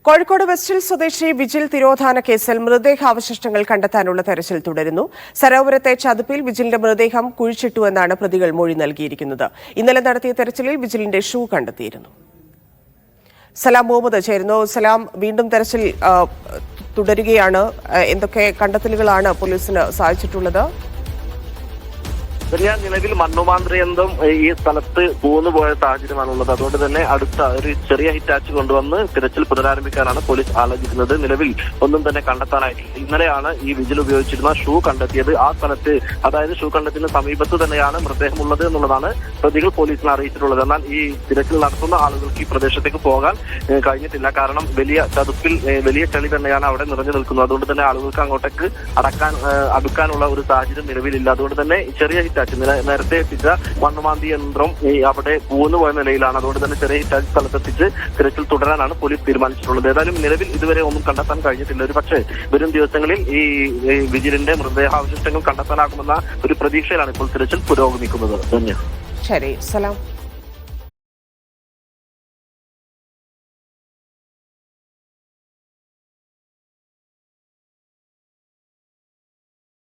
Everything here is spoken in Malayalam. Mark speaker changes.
Speaker 1: കോഴിക്കോട് വെസ്റ്റിൽ സ്വദേശി വിജിൽ തിരോധാന കേസിൽ മൃതദേഹാവശിഷ്ടങ്ങൾ കണ്ടെത്താനുള്ള തെരച്ചിൽ തുടരുന്നു. സരോവരത്തെ ചതുപ്പിൽ വിജിലിന്റെ മൃതദേഹം കുഴിച്ചിട്ടുവെന്നാണ് പ്രതികൾ മൊഴി നൽകിയിരിക്കുന്നത്. ഇന്നലെ നടത്തിയ തെരച്ചിലിൽ വിജിലിന്റെ ഷൂ കണ്ടെത്തിയിരുന്നു. സലാം മുഹമ്മദ് ചേരുന്നു. സലാം, വീണ്ടും തെരച്ചിൽ തുടരുകയാണ്. എന്തൊക്കെ കണ്ടെത്തലുകളാണ് പോലീസിന് സാധിച്ചിട്ടുള്ളത്?
Speaker 2: നിലവിൽ മണ്ണുമാന്ത്രിയന്തം ഈ സ്ഥലത്ത് പോയ സാഹചര്യമാണുള്ളത്. അതുകൊണ്ട് തന്നെ അടുത്ത ഒരു ചെറിയ ഹിറ്റാച്ച് കൊണ്ടുവന്ന് തിരച്ചിൽ പുനരാരംഭിക്കാനാണ് പോലീസ് ആലോചിക്കുന്നത്. നിലവിൽ ഒന്നും തന്നെ കണ്ടെത്താനായിട്ടില്ല. ഇന്നലെയാണ് ഈ വിജിൽ ഉപയോഗിച്ചിരുന്ന ഷൂ കണ്ടെത്തിയത്. ആ സ്ഥലത്ത്, അതായത് ഷൂ കണ്ടെത്തിയതിന് സമീപത്ത് തന്നെയാണ് മൃതദേഹമുള്ളത് എന്നുള്ളതാണ് പ്രതികൾ പോലീസിനെ അറിയിച്ചിട്ടുള്ളത്. എന്നാൽ ഈ തിരച്ചിൽ നടത്തുന്ന ആളുകൾക്ക് ഈ പ്രദേശത്തേക്ക് പോകാൻ കഴിഞ്ഞിട്ടില്ല. കാരണം വലിയ ചതുപ്പിൽ വലിയ ചളി തന്നെയാണ് അവിടെ നിറഞ്ഞു നിൽക്കുന്നത്. അതുകൊണ്ട് തന്നെ ആളുകൾക്ക് അങ്ങോട്ടേക്ക് അടുക്കാനുള്ള ഒരു സാഹചര്യം നിലവിലില്ല. അതുകൊണ്ട് തന്നെ ചെറിയ നേരത്തെ എത്തിച്ച മണ്ണുമാന്തി യന്ത്രം അവിടെ പോയ നിലയിലാണ്. അതുകൊണ്ട് തന്നെ ചെറിയ ഹിറ്റാച്ച് സ്ഥലത്തെത്തിച്ച് തിരച്ചിൽ തുടരാനാണ് പോലീസ് തീരുമാനിച്ചിട്ടുള്ളത്. ഏതായാലും നിലവിൽ ഇതുവരെ ഒന്നും കണ്ടെത്താൻ കഴിഞ്ഞിട്ടില്ല. ഒരു പക്ഷേ വരും ദിവസങ്ങളിൽ ഈ വിജിലിന്റെ മൃതദേഹാവശിഷ്ടങ്ങൾ കണ്ടെത്താനാകുമെന്ന ഒരു പ്രതീക്ഷയിലാണ് ഇപ്പോൾ തിരച്ചിൽ പുരോഗമിക്കുന്നത്.
Speaker 1: ശരി, സലാം.